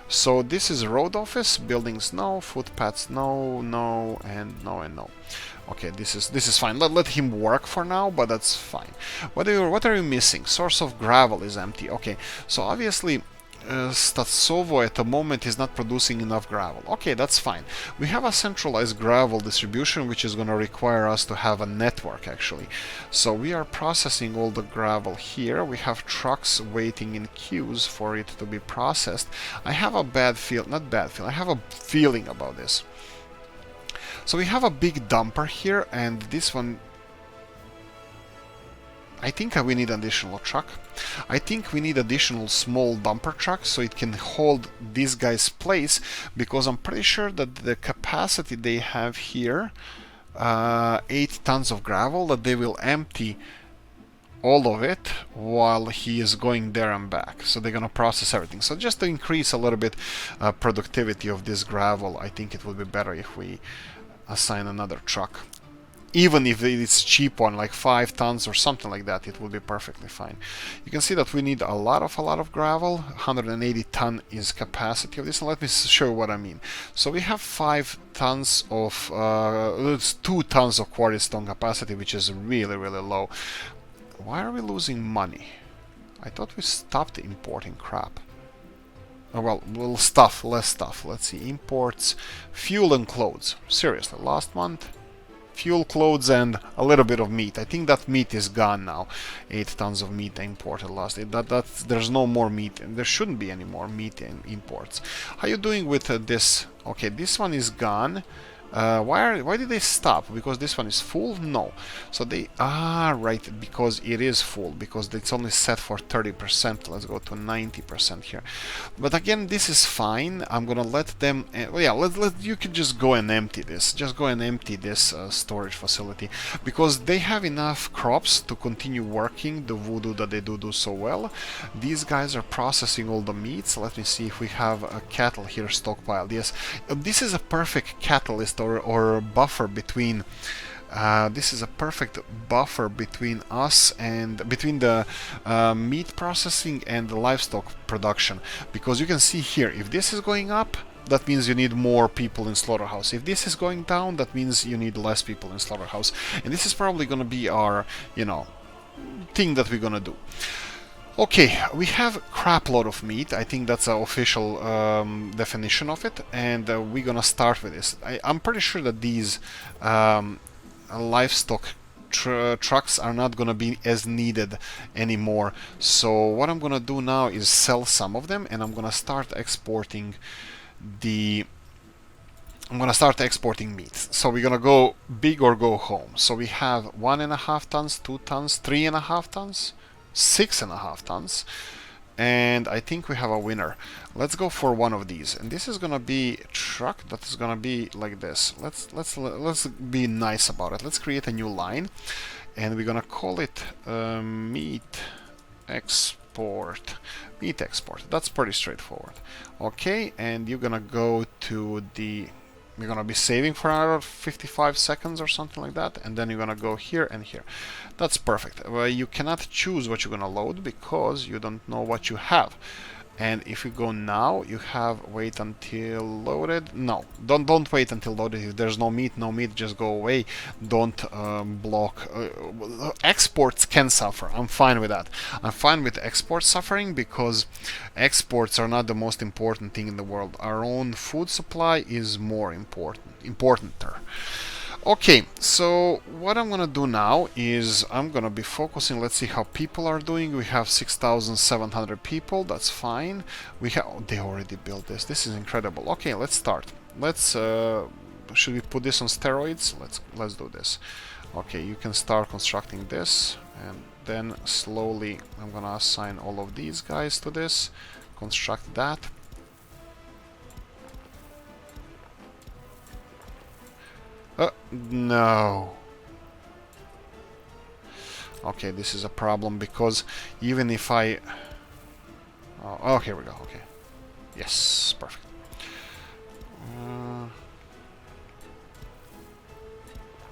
S1: So this is road office. Buildings no. Footpaths no. No and no and no. Okay, this is fine. Let him work for now, but that's fine. What are you missing? Source of gravel is empty. Okay, so obviously Statsovo at the moment is not producing enough gravel. Okay, that's fine. We have a centralized gravel distribution, which is going to require us to have a network actually. So we are processing all the gravel here. We have trucks waiting in queues for it to be processed. I have a bad feel, not bad feel, I have a feeling about this. So we have a big dumper here, and this one, I think we need an additional truck. I think we need additional small dumper trucks so it can hold this guy's place, because I'm pretty sure that the capacity they have here, 8 tons of gravel, that they will empty all of it while he is going there and back. So they're gonna process everything. So just to increase a little bit productivity of this gravel, I think it would be better if we assign another truck. Even if it's cheap one, like 5 tons or something like that, it will be perfectly fine. You can see that we need a lot of gravel. 180 ton is capacity of this. And let me show you what I mean. So we have 5 tons of, it's 2 tons of quarry stone capacity, which is really low. Why are we losing money? I thought we stopped importing crap. Oh, well, less stuff. Let's see, imports, fuel and clothes. Seriously, last month. fuel, clothes, and a little bit of meat. I think that meat is gone now. 8 tons of meat imported last. There's no more meat, and there shouldn't be any more meat in imports. How you doing with this? Okay, this one is gone. Why did they stop? Because this one is full? No. So they right, because it is full, because it's only set for 30%. Let's go to 90% here. But again, this is fine. I'm gonna let them well, yeah, you can just go and empty this. Just go and empty this storage facility, because they have enough crops to continue working the voodoo that they do so well. These guys are processing all the meats. Let me see if we have a cattle here stockpiled. Yes, this is a perfect catalyst or buffer between this is a perfect buffer between us and between the meat processing and the livestock production, because you can see here, if this is going up, that means you need more people in slaughterhouse. If this is going down, that means you need less people in slaughterhouse. And this is probably going to be our, thing that we're going to do. Okay, we have crap load of meat. I think that's the official definition of it, and we're gonna start with this. I'm pretty sure that these livestock trucks are not gonna be as needed anymore. So what I'm gonna do now is sell some of them, and I'm gonna start exporting meat. So we're gonna go big or go home. So we have 1.5 tons, 2 tons, 3.5 tons. 6.5 tons, and I think we have a winner. Let's go for one of these, and this is gonna be a truck that is gonna be like this. Let's be nice about it. Let's create a new line, and we're gonna call it meat export. Meat export. That's pretty straightforward. Okay, and you're gonna go to the. We're gonna be saving for another 55 seconds or something like that, and then you're gonna go here and here. That's perfect. Well, you cannot choose what you're gonna load because you don't know what you have. And if you go now, you have wait until loaded. No, don't wait until loaded. If there's no meat, just go away. Don't block. Exports can suffer. I'm fine with that. I'm fine with exports suffering, because exports are not the most important thing in the world. Our own food supply is more importanter. Okay, so what I'm gonna do now is I'm gonna be focusing. Let's see how people are doing. We have 6,700 people. That's fine. They already built this. This is incredible. Okay, let's start. Should we put this on steroids? Let's do this. Okay, you can start constructing this, and then slowly I'm gonna assign all of these guys to this. Construct that. No. Okay, this is a problem, because even if I... Oh, here we go. Okay. Yes, perfect.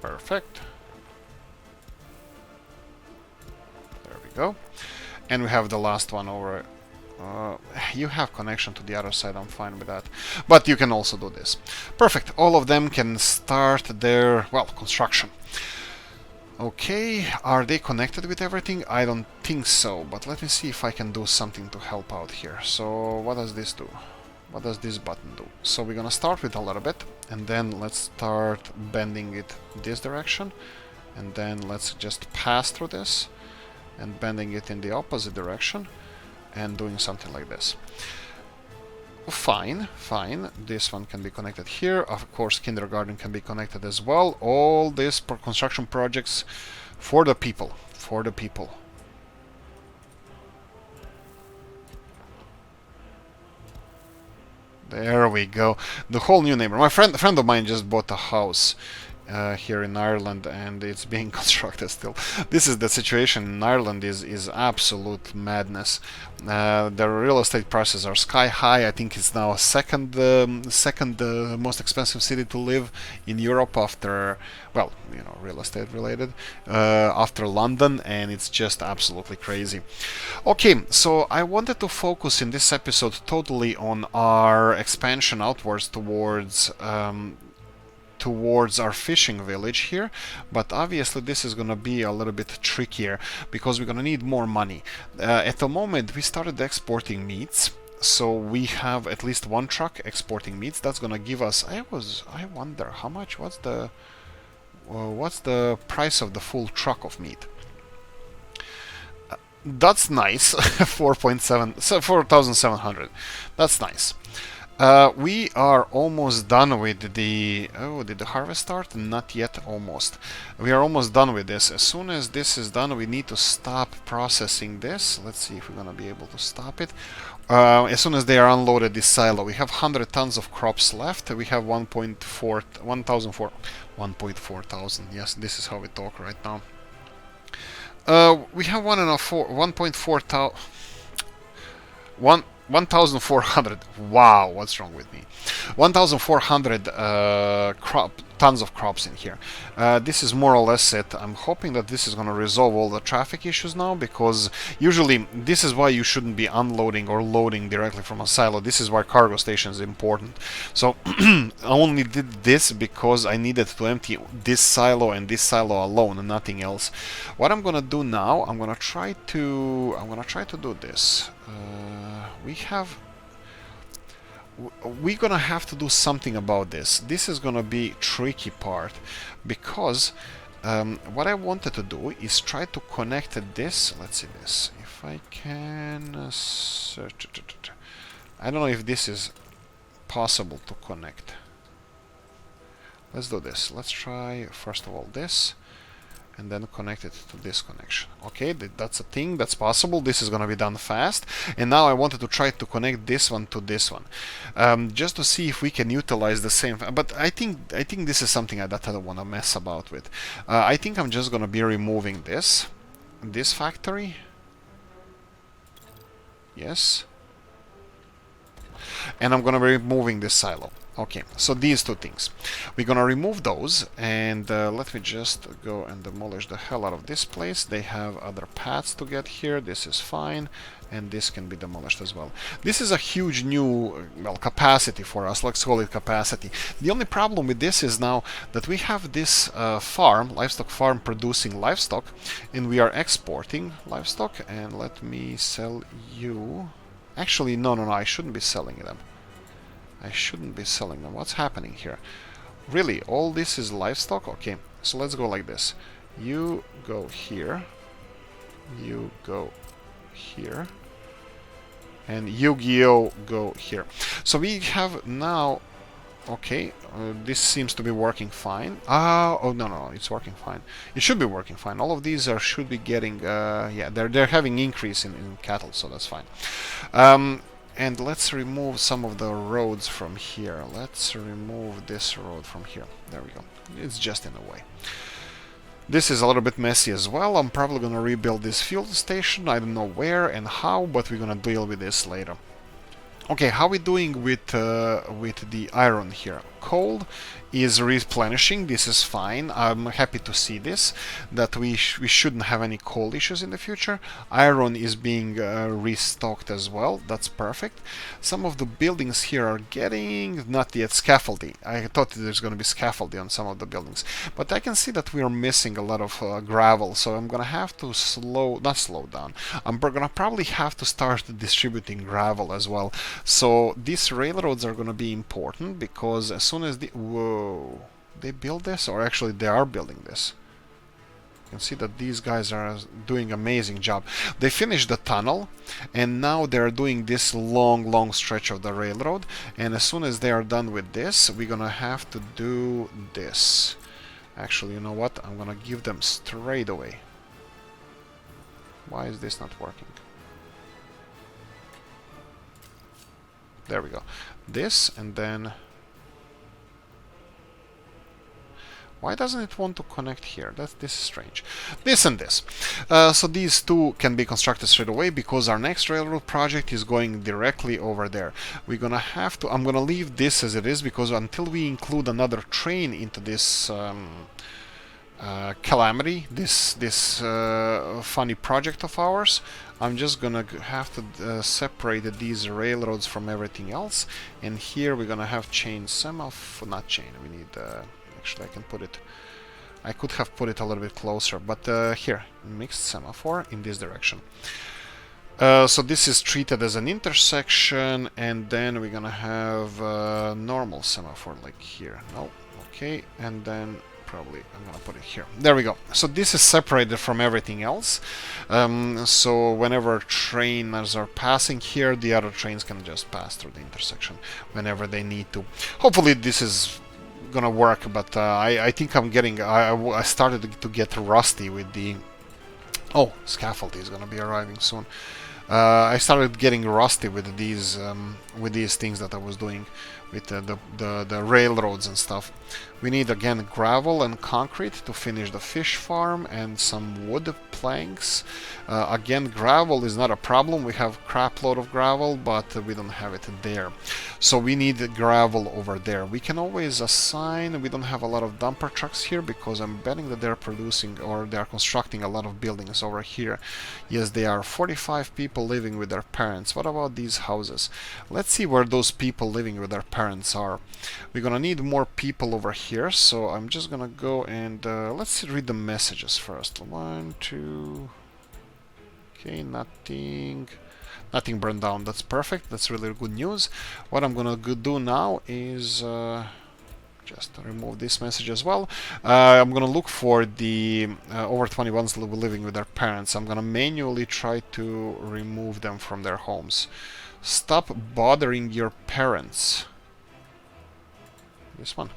S1: Perfect. There we go. And we have the last one over. You have connection to the other side, I'm fine with that. But you can also do this. Perfect. All of them can start their, well, construction. Okay, are they connected with everything? I don't think so, but let me see if I can do something to help out here. So what does this do? What does this button do? So we're gonna start with a little bit, and then let's start bending it this direction, and then let's just pass through this and bending it in the opposite direction and doing something like this. Fine. This one can be connected here. Of course, kindergarten can be connected as well. All these construction projects for the people. There we go. The whole new neighbor. A friend of mine just bought a house here in Ireland, and it's being constructed still. This is the situation in Ireland. Is absolute madness. The real estate prices are sky high. I think it's now second most expensive city to live in Europe after, well, real estate related, after London, and it's just absolutely crazy. Okay, so I wanted to focus in this episode totally on our expansion outwards towards our fishing village here, but obviously this is going to be a little bit trickier, because we're going to need more money. At the moment we started exporting meats, so we have at least one truck exporting meats. That's going to give us, I wonder how much, what's the price of the full truck of meat? That's nice. 4.7, so 4,700. That's nice. We are almost done with the... Oh, did the harvest start? Not yet, almost. We are almost done with this. As soon as this is done, we need to stop processing this. Let's see if we're going to be able to stop it. As soon as they are unloaded, this silo, we have 100 tons of crops left. We have 1.4 thousand. Yes, this is how we talk right now. We have 1.4 thousand. 1,400. Wow, what's wrong with me? 1,400 tons of crops in here. This is more or less it. I'm hoping that this is going to resolve all the traffic issues now, because usually this is why you shouldn't be unloading or loading directly from a silo. This is why cargo station is important. So I only did this because I needed to empty this silo and this silo alone and nothing else. What I'm going to do now, I'm going to try to do this. We're gonna have to do something about this. This is gonna be tricky part, because what I wanted to do is try to connect this. Let's see this. If I can search it. I don't know if this is possible to connect. Let's do this. Let's try first of all this, and then connect it to this connection. Okay, that's a thing, that's possible. This is gonna be done fast. And now I wanted to try to connect this one to this one, just to see if we can utilize the same. But I think this is something that I don't want to mess about with. I think I'm just gonna be removing this factory. Yes. And I'm gonna be removing this silo. Okay, so these two things. We're gonna remove those, and let me just go and demolish the hell out of this place. They have other paths to get here. This is fine, and this can be demolished as well. This is a huge new, well, capacity for us. Let's call it capacity. The only problem with this is now that we have this livestock farm producing livestock, and we are exporting livestock. And let me sell you. Actually, no, I shouldn't be selling them. What's happening here? Really, all this is livestock? Okay, so let's go like this. You go here. You go here. And Yu-Gi-Oh! Go here. So we have now... Okay, this seems to be working fine. Oh no, it's working fine. It should be working fine. All of these should be getting... yeah, they're having increase in cattle, so that's fine. And let's remove some of the roads from here. Let's remove this road from here. There we go. It's just in the way. This is a little bit messy as well. I'm probably going to rebuild this fuel station. I don't know where and how, but we're going to deal with this later. Okay, how are we doing with the iron here? Coal is replenishing. This is fine. I'm happy to see this, that we shouldn't have any coal issues in the future. Iron is being restocked as well. That's perfect. Some of the buildings here are getting not yet scaffolding. I thought there's going to be scaffolding on some of the buildings, but I can see that we are missing a lot of gravel, so I'm going to have to not slow down. I'm going to probably have to start distributing gravel as well. So these railroads are going to be important, because as soon as whoa, they build this, or actually they are building this. You can see that these guys are doing an amazing job. They finished the tunnel, and now they're doing this long stretch of the railroad. And as soon as they are done with this, we're gonna have to do this. Actually, you know what? I'm gonna give them straight away. Why is this not working? There we go. This, and then... Why doesn't it want to connect here? This is strange. This and this. So these two can be constructed straight away, because our next railroad project is going directly over there. We're gonna have to... I'm gonna leave this as it is, because until we include another train into this calamity, this funny project of ours, I'm just gonna have to separate these railroads from everything else. And here we're gonna have chain semaphore, not chain. We need... Actually, I can put it... I could have put it a little bit closer, but here, mixed semaphore in this direction. So this is treated as an intersection, and then we're gonna have normal semaphore like here. No, okay, and then Probably I'm gonna put it here. There we go. So this is separated from everything else. So whenever trainers are passing here, the other trains can just pass through the intersection whenever they need to. Hopefully this is gonna work, but I think I'm getting. I started to get rusty with the. Oh, scaffold is gonna be arriving soon. I started getting rusty with these things that I was doing with the railroads and stuff. We need again gravel and concrete to finish the fish farm and some wood planks. Again, gravel is not a problem. We have crap load of gravel, but we don't have it there. So we need gravel over there. We can always assign. We don't have a lot of dumper trucks here because I'm betting that they're producing or they're constructing a lot of buildings over here. Yes, they are 45 people living with their parents. What about these houses? Let's see where those people living with their parents are. We're gonna need more people over here, so I'm just gonna go and let's read the messages first. 1, 2. Okay, nothing burned down. That's perfect. That's really good news. What I'm gonna do now is just remove this message as well. I'm gonna look for the over 21s living with their parents. I'm gonna manually try to remove them from their homes. Stop bothering your parents. This one.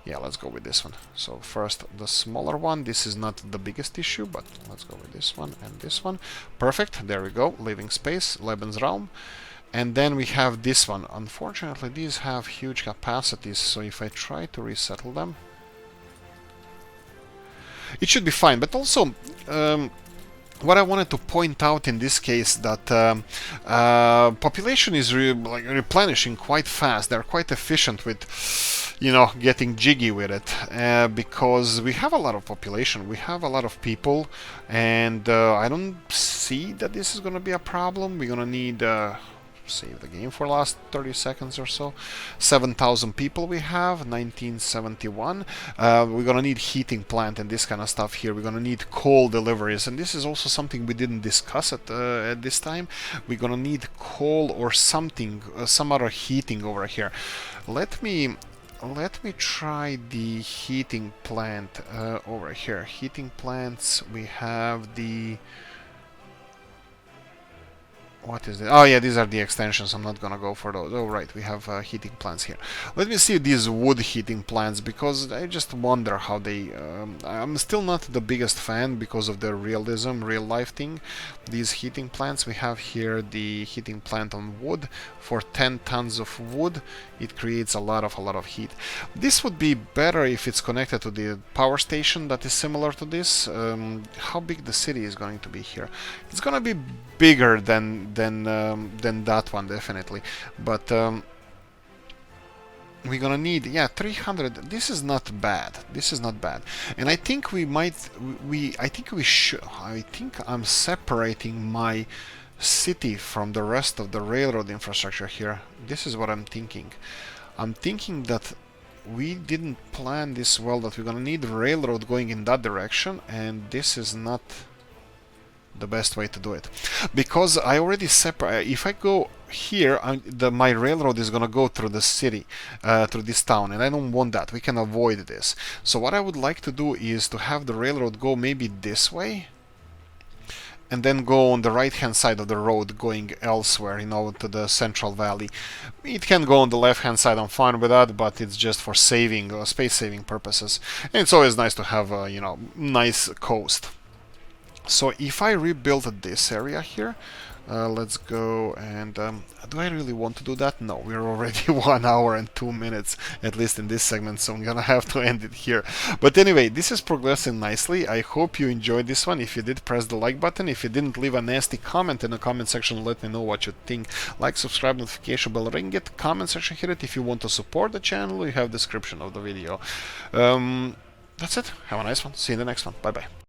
S1: Yeah, let's go with this one. So first the smaller one. This is not the biggest issue, but let's go with this one and this one. Perfect. There we go. Living space, Lebensraum. And then we have this one. Unfortunately, these have huge capacities, so if I try to resettle them, it should be fine. But also, what I wanted to point out in this case that population is replenishing quite fast. They're quite efficient with, you know, getting jiggy with it because we have a lot of population, we have a lot of people, and I don't see that this is going to be a problem. We're going to need save the game for last 30 seconds or so. 7,000 people we have, 1971. We're gonna need heating plant and this kind of stuff here. We're gonna need coal deliveries, and this is also something we didn't discuss at this time. We're gonna need coal or something, some other heating over here. Let me try the heating plant over here. Heating plants, we have the... What is it? Oh yeah, these are the extensions. I'm not gonna go for those. Oh right, we have heating plants here. Let me see these wood heating plants, because I just wonder how they... I'm still not the biggest fan because of the realism, real life thing. These heating plants, we have here the heating plant on wood. For 10 tons of wood, it creates a lot of heat. This would be better if it's connected to the power station that is similar to this. How big the city is going to be here? It's gonna be bigger than that one, definitely, but we're gonna need, yeah, 300. This is not bad. This is not bad, and I think we might. I think we should. I think I'm separating my city from the rest of the railroad infrastructure here. This is what I'm thinking. I'm thinking that we didn't plan this well. That we're gonna need railroad going in that direction, and this is not the best way to do it, because I already separate. If I go here, my railroad is gonna go through the city, through this town, and I don't want that. We can avoid this. So what I would like to do is to have the railroad go maybe this way, and then go on the right hand side of the road going elsewhere, you know, to the Central Valley. It can go on the left hand side, I'm fine with that, but it's just for saving, space saving purposes. And it's always nice to have a, you know, nice coast. So if I rebuild this area here, let's go and... do I really want to do that? No, we're already 1 hour and 2 minutes, at least in this segment, so I'm gonna have to end it here. But anyway, this is progressing nicely. I hope you enjoyed this one. If you did, press the like button. If you didn't, leave a nasty comment in the comment section. Let me know what you think. Like, subscribe, notification bell, ring it, comment section, hit it. If you want to support the channel, you have description of the video. That's it. Have a nice one. See you in the next one. Bye bye.